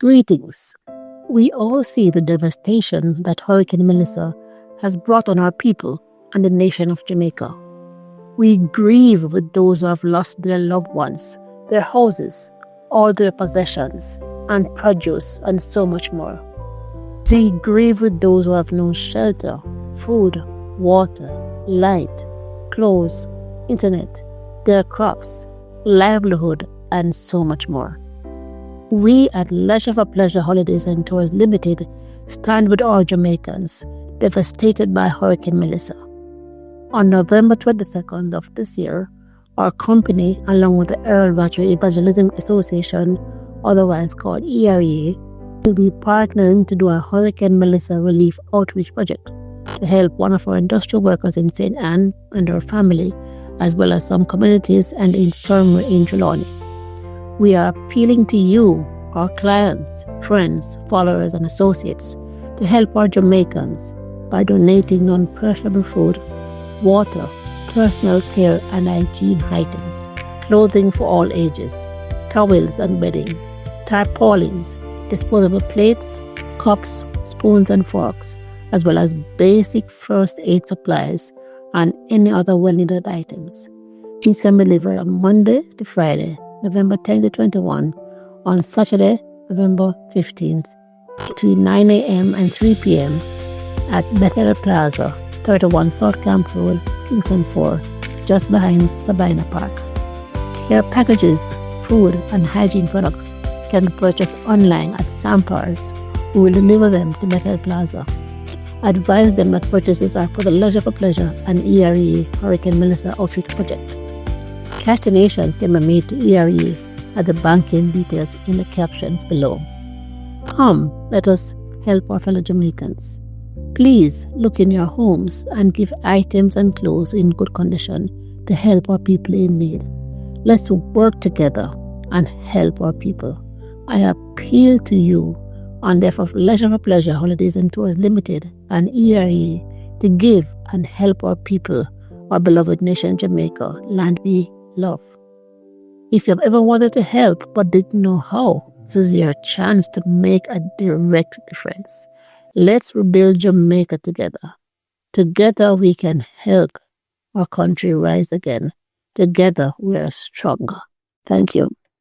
Greetings. We all see the devastation that Hurricane Melissa has brought on our people and the nation of Jamaica. We grieve with those who have lost their loved ones, their houses, all their possessions, and produce, and so much more. We grieve with those who have no shelter, food, water, light, clothes, internet, their crops, livelihood, and so much more. We at Pleasure Holidays Tours Ltd stand with all Jamaicans devastated by Hurricane Melissa. On November 22nd of this year, our company, along with the Errol Rattray Evangelistic Association, otherwise called ERA, will be partnering to do a Hurricane Melissa relief outreach project to help one of our industrial workers in St. Ann and her family, as well as some communities and the infirmary in Trelawney. We are appealing to you, our clients, friends, followers, and associates to help our Jamaicans by donating non-perishable food, water, personal care and hygiene items, clothing for all ages, towels and bedding, tarpaulins, disposable plates, cups, spoons and forks, as well as basic first aid supplies and any other well-needed items. These can be delivered on Monday to Friday, November 10 to 21, on Saturday, November 15th, between 9 a.m. and 3 p.m. at Bethel Plaza, 31 South Camp Road, Kingston 4, just behind Sabina Park. Care packages, food and hygiene products can be purchased online at Sampars, who will deliver them to Bethel Plaza. Advise them that purchases are for the Leisure for Pleasure and ERA Hurricane Melissa Outreach Project. Cash donations can be made to ERA at the banking details in the captions below. Come, let us help our fellow Jamaicans. Please look in your homes and give items and clothes in good condition to help our people in need. Let's work together and help our people. I appeal to you on behalf of Leisure for Pleasure Holidays Tours Ltd and ERA to give and help our people, our beloved nation Jamaica, land we love. If you've ever wanted to help but didn't know how, this is your chance to make a direct difference. Let's rebuild Jamaica together. Together we can help our country rise again. Together we are stronger. Thank you.